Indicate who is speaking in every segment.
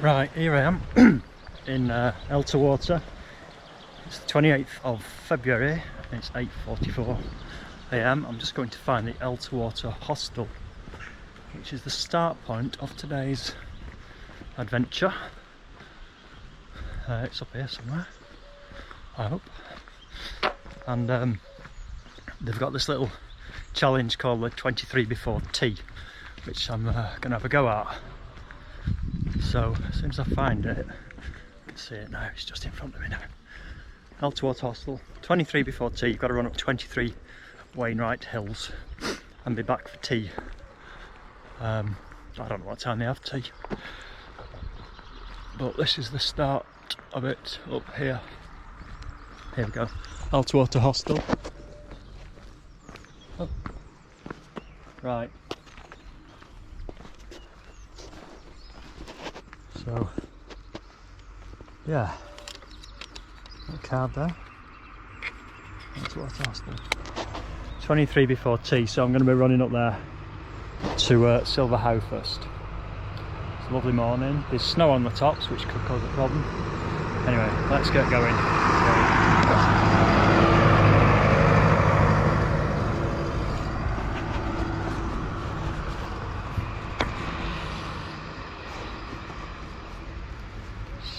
Speaker 1: Right, here I am in Elterwater. It's the 28th of February and it's 8:44 AM. I'm just going to find the Elterwater hostel, which is the start point of today's adventure. It's up here somewhere, I hope. And they've got this little challenge called the 23 before tea, which I'm going to have a go at. So as soon as I find it, I can see it now, it's just in front of me now. Elterwater hostel, 23 before tea. You've got to run up 23 Wainwright Hills and be back for tea. I don't know what time they have tea, but this is the start of it up here. Here we go, Elterwater hostel. Oh. Right. So, yeah, a card there. Elterwater hostel. 23 before tea, so I'm going to be running up there to Silver How first. It's a lovely morning. There's snow on the tops, which could cause a problem. Anyway, let's get going.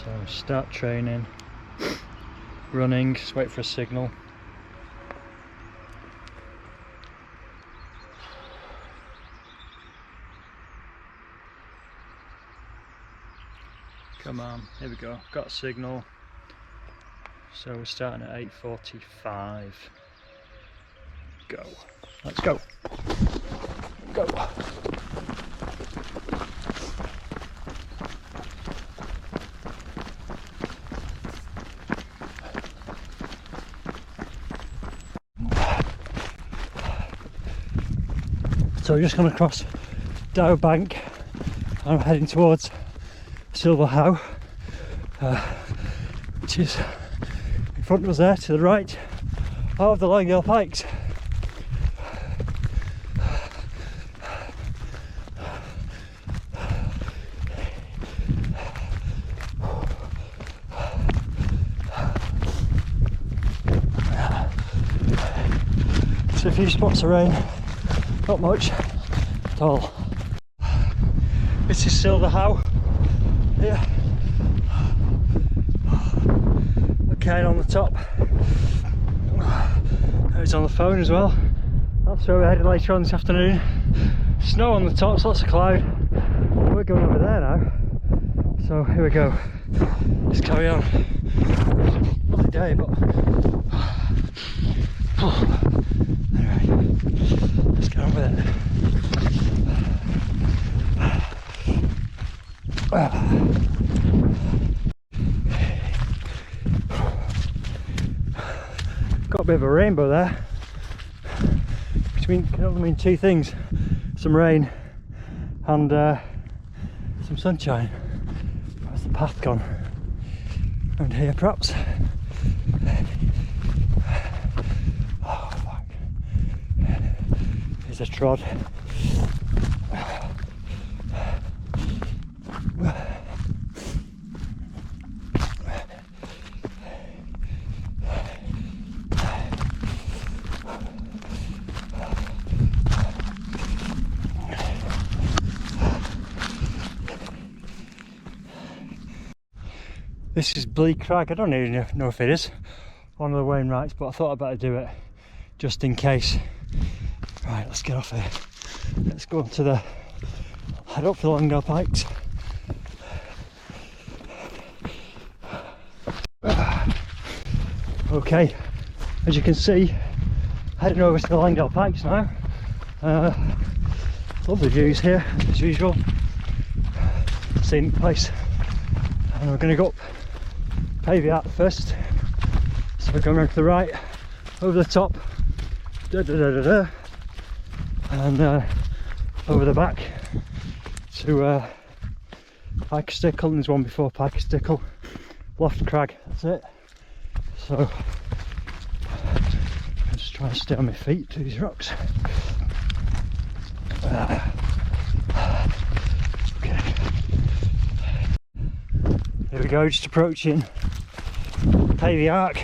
Speaker 1: So start training, running, just wait for a signal. Come on, here we go, got a signal. So we're starting at 8:45. Go, let's go. Go. So we're just going across Dow Bank. I'm heading towards Silver How, which is in front of us there to the right of the Langdale Pikes. So a few spots of rain. Not much at all. This is Silver How here. Okay, on the top. It's on the phone as well. That's where we're headed later on this afternoon. Snow on the tops, lots of cloud. We're going over there now. So here we go. Let's carry on. Lovely day, but anyway, let's get on with it. Got a bit of a rainbow there, which can only mean two things: some rain and some sunshine. Where's the path gone? Around here, perhaps. Oh fuck! Here's a trod. This is Bleak Crag. I don't even know if it is one of the Wainwrights, but I thought I'd better do it just in case. Right, let's get off here. Let's go to the head up for the Langdale Pikes. Okay, as you can see, heading over to the Langdale Pikes now. Lovely views here as usual. Scenic place. And we're going to go up Fairfield first, so we're going around to the right, over the top, and over the back to Pikestickle, and there's one before Pikestickle, Loft Crag, that's it. So I'm just trying to stay on my feet to these rocks. Okay. Here we go, just approaching Pavey Arc.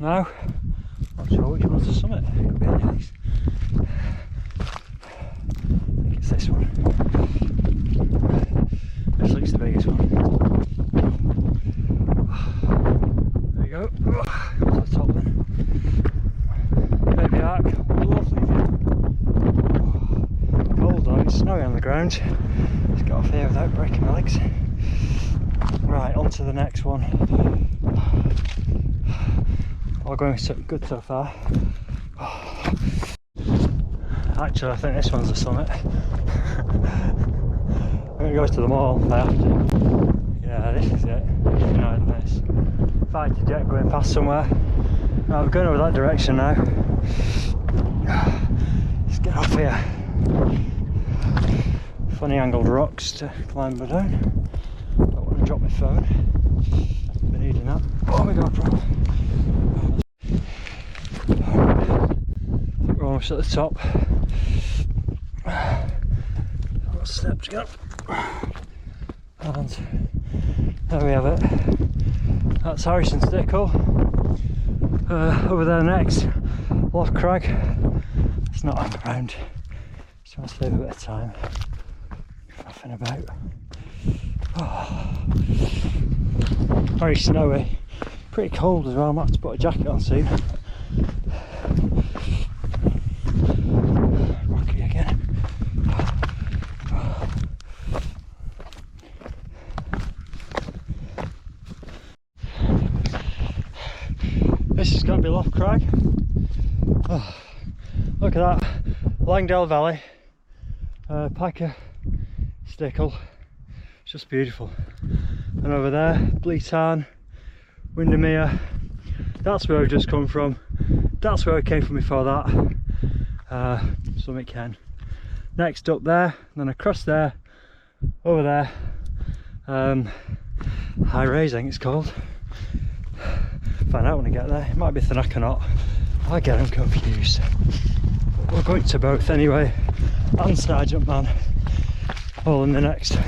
Speaker 1: Now, not sure which one's the summit. It could be any of these. I think it's this one. This looks the biggest one. There we go. To the top then. Pavey Arc, lovely view. Cold though, it's snowy on the ground. Just got off here without breaking my legs. Right, on to the next one. All going so good so far. Actually, I think this one's the summit. I'm going to go to the mall if I have to. Yeah, this is it. Behind this. Fighter jet going past somewhere. Right, we're going over that direction now. Let's get off here. Funny angled rocks to climb down. Don't want to drop my phone. Been needing that. Oh my GoPro. We're almost at the top. Got a step to go. And there we have it. That's Harrison Stickle. Over there next, Loch Crag. It's not on the ground. Just want to save a bit of time. Nothing about. Oh. Very snowy. Pretty cold as well. I might have to put a jacket on soon. Rocky again. This is going to be Loch Crag. Oh, look at that. Langdale Valley. Piker Stickle. It's just beautiful. And over there, Bleetarn, Windermere. That's where I've just come from. That's where I came from before that. Summit Ken. Next up there, then across there, over there. High Raise, I think it's called. Find out when I get there. It might be Thanakanot. I get them confused. But we're going to both anyway. And Sergeant Man. All in the next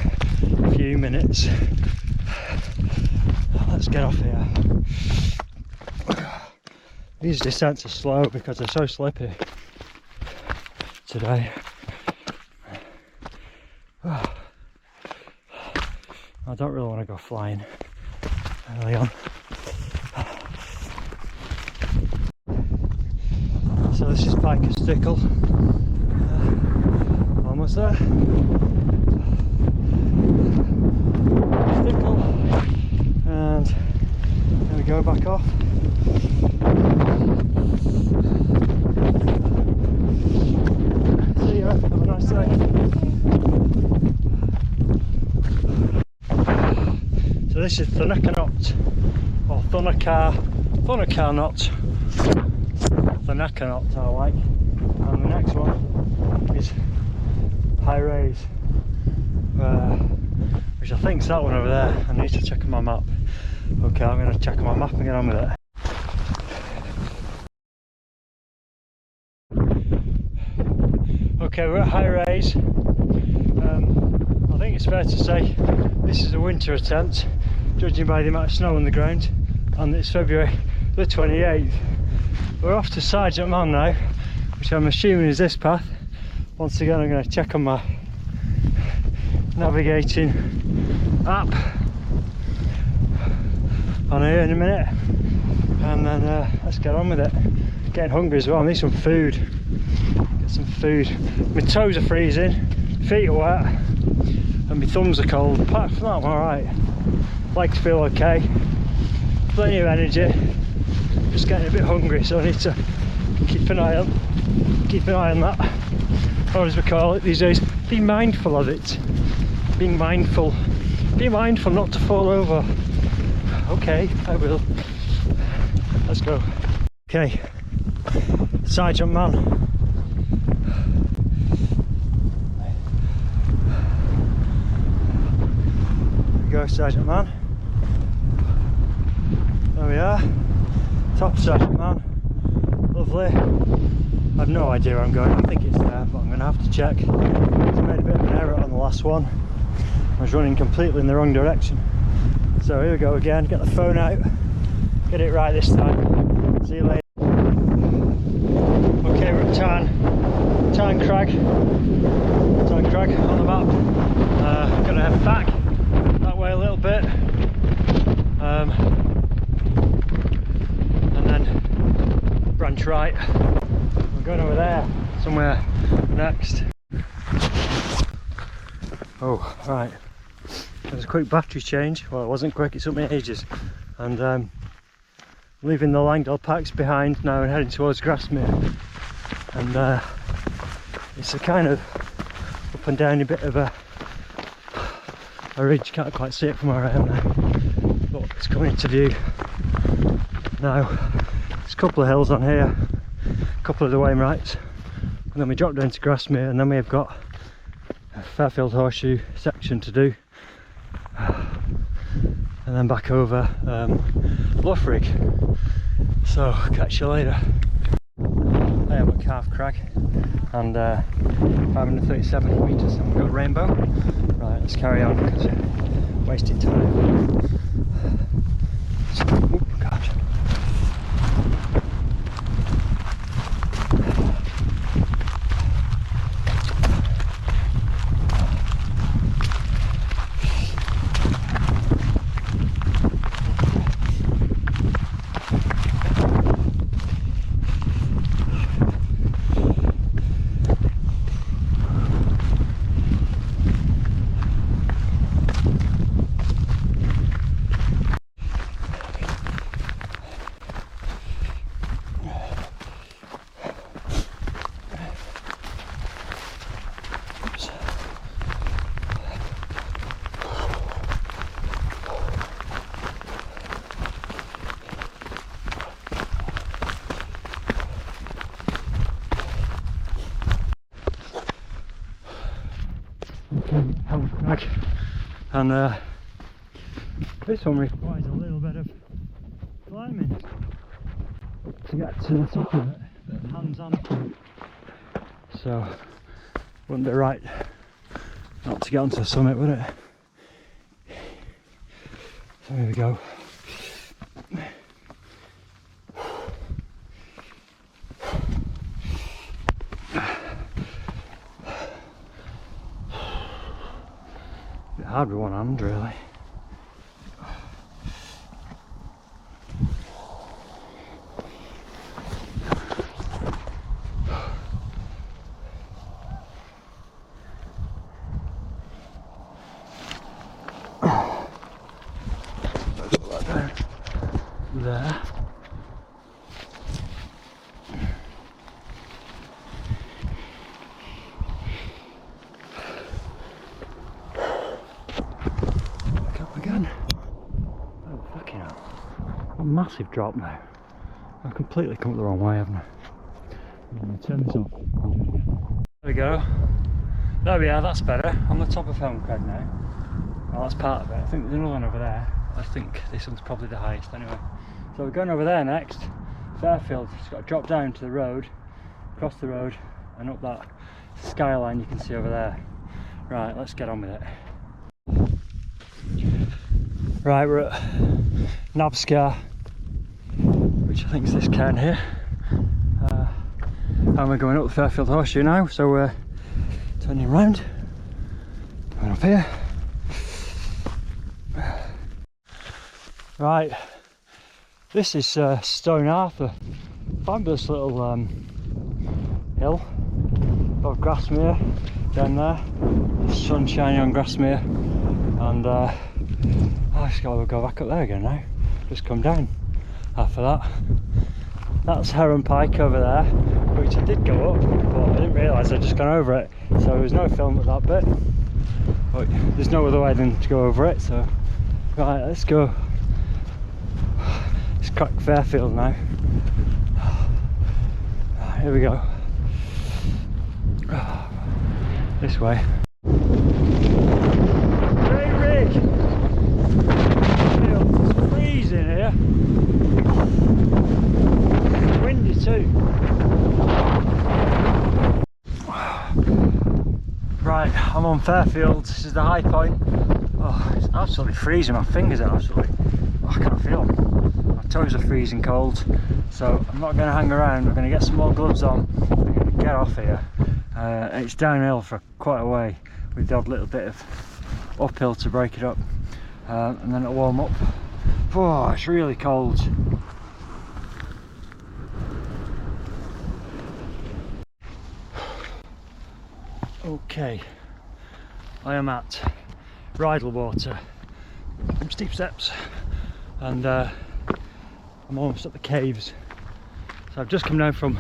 Speaker 1: few minutes. Let's get off here. These descents are slow because they're so slippy today. I don't really want to go flying early on. So this is Piker Stickle. Almost there. Stickle. And there we go, back off. See ya, have a nice day. So this is Thanakanot, or Thunakarnot. Thanakanot I like. And the next one is High Raise, which I think is that one over there. I need to check on my map. Okay, I'm going to check on my map and get on with it. Okay, we're at High Raise. I think it's fair to say this is a winter attempt, judging by the amount of snow on the ground, and it's February the 28th. We're off to Sergeant Man now, which I'm assuming is this path. Once again, I'm going to check on my navigating app on here in a minute, and then let's get on with it. Getting hungry as well. I need some food. Get some food. My toes are freezing, feet are wet, and my thumbs are cold. Apart from that, I'm alright. Legs feel okay. Plenty of energy. Just getting a bit hungry, so I need to keep an eye on that. Or as we call it these days, be mindful of it. Being mindful. Be mindful not to fall over. Okay, I will. Let's go. Okay, Sergeant Man. There we go, Sergeant Man. There we are. Top Sergeant Man. Lovely. I have no idea where I'm going. I think it's there, but I'm going to have to check. I made a bit of an error on the last one. I was running completely in the wrong direction. So here we go again, get the phone out, get it right this time. See you later. Okay, we're at Tarn Crag on the map. Gonna head back that way a little bit, and then branch right. We're going over there somewhere next. Oh, right. There's a quick battery change. Well, it wasn't quick, it took me ages. And leaving the Langdale packs behind now and heading towards Grasmere. And it's a kind of up and down a bit of a ridge. Can't quite see it from where I am now, but it's coming into view now. There's a couple of hills on here, a couple of the Wainwrights, and then we drop down to Grasmere, and then we've got a Fairfield horseshoe section to do, and then back over Bluffrig. So catch you later. I am at Calf Crag, and 537 metres, and we've got Rainbow. Right, let's carry on because we're wasting time. Oh God. And this one requires a little bit of climbing to get to the top of it, but hands on. So wouldn't be right not to get onto the summit, would it? So here we go. Hard with one hand, really. There. Massive drop now. I've completely come the wrong way, haven't I? I'm going to turn this off and do it again. There we go. There we are, that's better. On the top of Helm Crag now. Well, that's part of it. I think there's another one over there. I think this one's probably the highest anyway. So we're going over there next. Fairfield. It's got to drop down to the road, across the road, and up that skyline you can see over there. Right, let's get on with it. Right, we're at Nabscar, which I think is this cairn here, and we're going up the Fairfield horseshoe now, so we're turning round, going up here. Right, this is Stone Arthur, fabulous little hill above Grasmere, down there, the sun shining on Grasmere, and I just gotta go back up there again now, just come down after that. That's Heron Pike over there, which I did go up, but I didn't realise I'd just gone over it, so there was no film at that bit, but there's no other way than to go over it. So right, let's go. It's crack Fairfield now. Right, here we go, this way. Great rig! It's freezing here. Windy too. Right, I'm on Fairfield. This is the high point. Oh, it's absolutely freezing. My fingers are absolutely, I can't feel them. My toes are freezing cold. So I'm not going to hang around. I'm going to get some more gloves on. I'm going to get off here. It's downhill for quite a way with the odd little bit of uphill to break it up. And then it'll warm up. Oh, it's really cold. Okay, I am at Elterwater, some steep steps, and I'm almost at the caves. So I've just come down from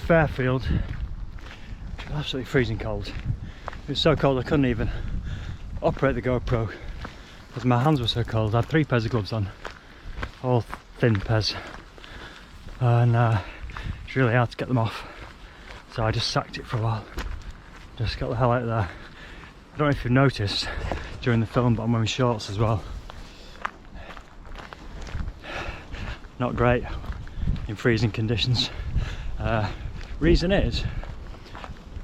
Speaker 1: Fairfield, which was absolutely freezing cold. It was so cold I couldn't even operate the GoPro because my hands were so cold. I had 3 pairs of gloves on, all thin pairs, and it's really hard to get them off. So I just sacked it for a while. Just got the hell out of there. I don't know if you've noticed during the film, but I'm wearing shorts as well. Not great in freezing conditions. Reason is,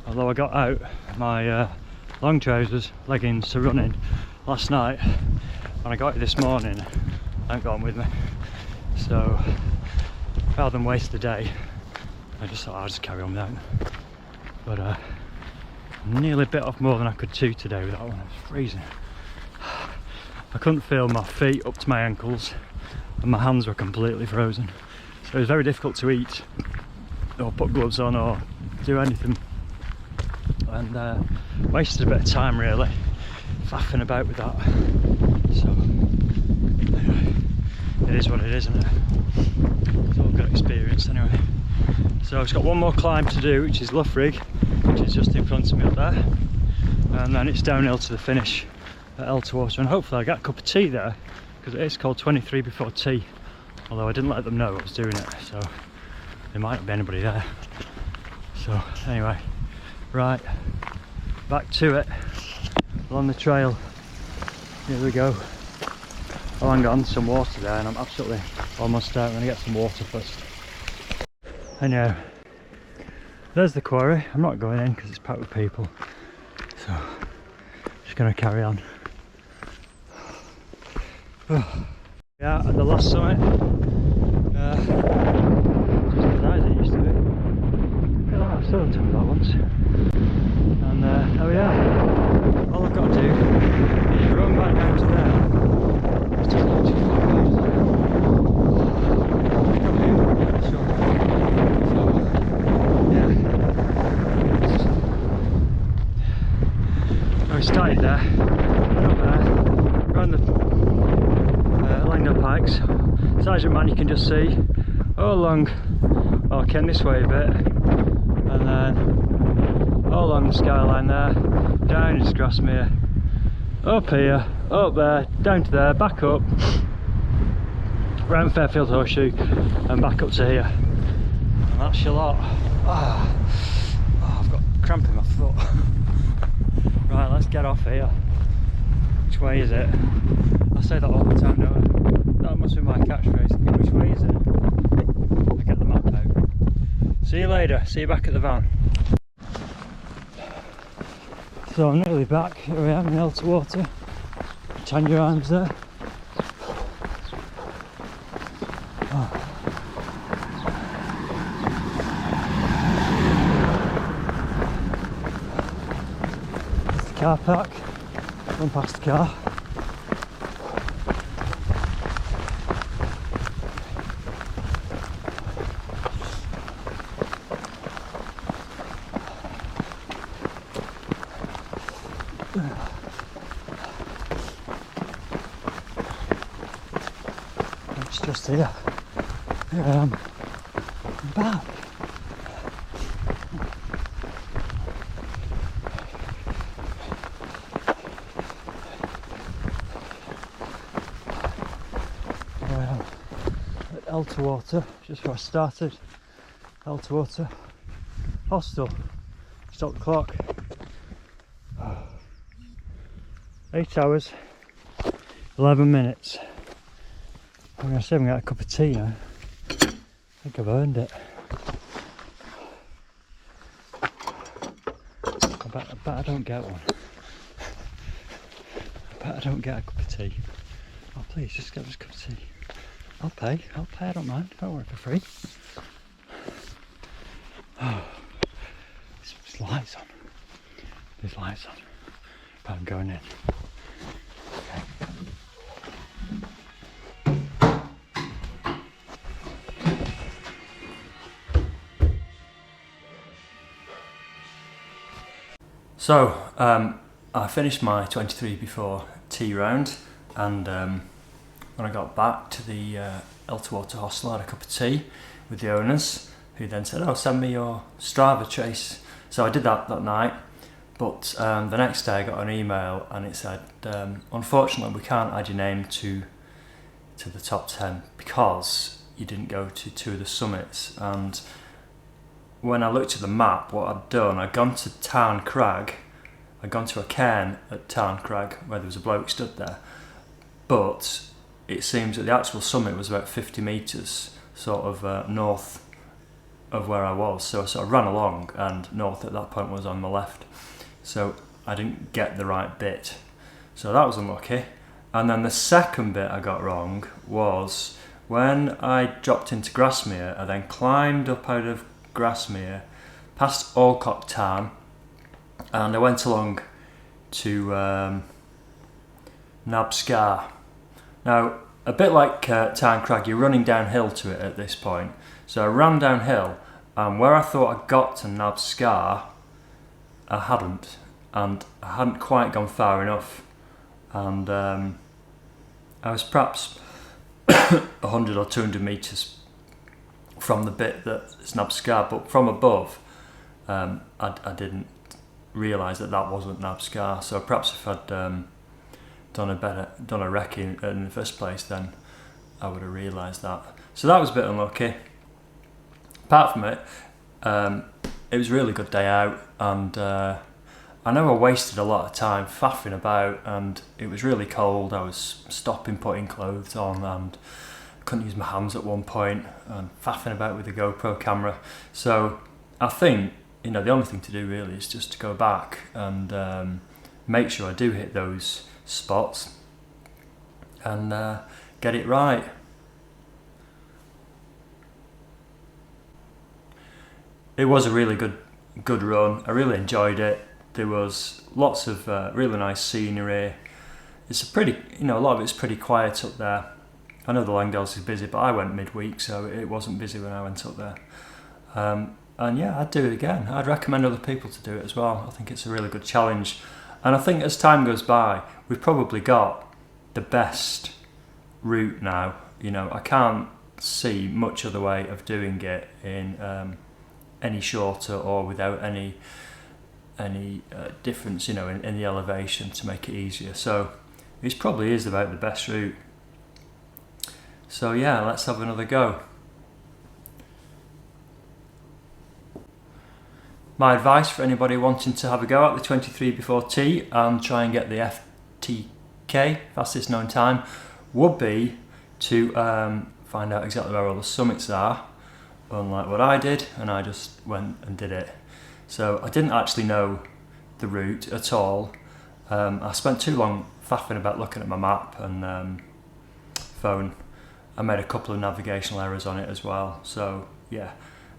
Speaker 1: although I got out my long trousers, leggings to run in last night, when I got it this morning, I haven't got them with me. So rather than waste the day, I just thought I'd just carry on without them. But nearly bit off more than I could chew today with that one. It was freezing. I couldn't feel my feet up to my ankles and my hands were completely frozen, so it was very difficult to eat or put gloves on or do anything, and wasted a bit of time really faffing about with that. So anyway, it is what it is, isn't it? It's all good experience anyway. So I've just got one more climb to do, which is Loughrig, which is just in front of me up there, and then it's downhill to the finish at Elterwater, and hopefully I'll get a cup of tea there, because it is called 23 before tea, although I didn't let them know I was doing it, so there might not be anybody there. So anyway, right, back to it, along the trail, here we go. Oh, hang on, some water there, and I'm absolutely almost out. I'm going to get some water first. Anyway, there's the quarry. I'm not going in because it's packed with people, so just going to carry on. Yeah, at the last summit, just as high as it used to be. I still told me that once. And there we are. All I've got to do is run back down to there. It's just not too far away, is it? We started there, went up there, around the Langdale Pikes. Sergeant Man you can just see all along, well, came this way a bit, and then all along the skyline there, down into Grasmere, up here, up there, down to there, back up, round Fairfield Horseshoe, and back up to here. And that's your lot. Oh, I've got cramp in my foot. Right, let's get off here. Which way is it? I say that all the time, don't I? That must be my catchphrase. Which way is it? I get the map out. See you later. See you back at the van. So I'm nearly back. Here I am in Elterwater. Turn your arms there. Car park, run past the car. It's just here. Here I am. I'm back. Elterwater, just where I started. Elterwater hostel. Stop the clock. 8 hours, 11 minutes. I'm going to say I'm going to get a cup of tea now. I think I've earned it. I better bet I don't get one. I bet I don't get a cup of tea. Oh please, just get us a cup of tea. I'll pay, I don't mind, don't worry, for free. Oh, there's lights on. There's lights on. But I'm going in. Okay. So, I finished my 23 before tea round, and when I got back to the Elterwater hostel, I had a cup of tea with the owners, who then said, "Oh, send me your Strava trace." So I did that night, but the next day I got an email and it said, "Unfortunately, we can't add your name to the top 10 because you didn't go to 2 of the summits." And when I looked at the map, what I'd done, I'd gone to Tarn Crag, I'd gone to a cairn at Tarn Crag where there was a bloke stood there, but it seems that the actual summit was about 50 metres sort of north of where I was, so I sort of ran along, and north at that point was on my left, so I didn't get the right bit, so that was unlucky. And then the second bit I got wrong was when I dropped into Grasmere, I then climbed up out of Grasmere past Alcock Tarn, and I went along to Nabscar. Now, a bit like Tarn Crag, you're running downhill to it at this point. So I ran downhill, and where I thought I got to Nabscar, I hadn't, and I hadn't quite gone far enough, and I was perhaps 100 or 200 metres from the bit that's Nabscar, but from above, I didn't realise that wasn't Nabscar. So perhaps if I'd done a recce in the first place, then I would have realised that. So that was a bit unlucky. Apart from it, it was a really good day out, and I know I wasted a lot of time faffing about, and it was really cold. I was stopping, putting clothes on, and couldn't use my hands at one point, and faffing about with the GoPro camera. So I think, the only thing to do really is just to go back and make sure I do hit those spots and get it right. It was a really good run. I really enjoyed it. There was lots of really nice scenery. It's a lot of it's pretty quiet up there. I know the Langdales is busy, but I went midweek, so it wasn't busy when I went up there. And yeah, I'd do it again. I'd recommend other people to do it as well. I think it's a really good challenge. And I think as time goes by, we've probably got the best route now. I can't see much other way of doing it in any shorter or without any difference, in the elevation to make it easier. So it probably is about the best route. So yeah, let's have another go. My advice for anybody wanting to have a go at the 23 before tea and try and get the FTK, fastest known time, would be to find out exactly where all the summits are, unlike what I did, and I just went and did it. So I didn't actually know the route at all. I spent too long faffing about looking at my map and phone. I made a couple of navigational errors on it as well. So yeah,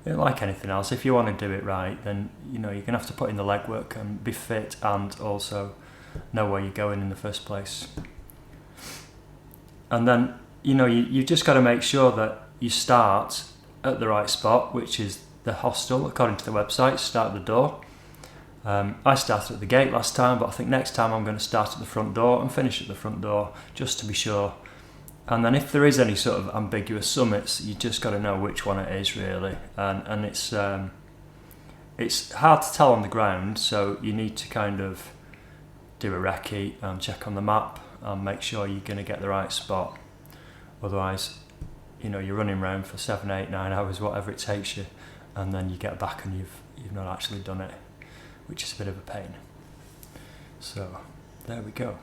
Speaker 1: like anything else, if you want to do it right, then you're going to have to put in the legwork and be fit and also know where you're going in the first place. And then you've just got to make sure that you start at the right spot, which is the hostel according to the website. Start at the door. I started at the gate last time, but I think next time I'm going to start at the front door and finish at the front door just to be sure. And then if there is any sort of ambiguous summits, you just got to know which one it is really. And it's hard to tell on the ground, so you need to kind of do a recce and check on the map and make sure you're going to get the right spot. Otherwise, you're running around for 7, 8, 9 hours, whatever it takes you, and then you get back and you've not actually done it, which is a bit of a pain. So there we go.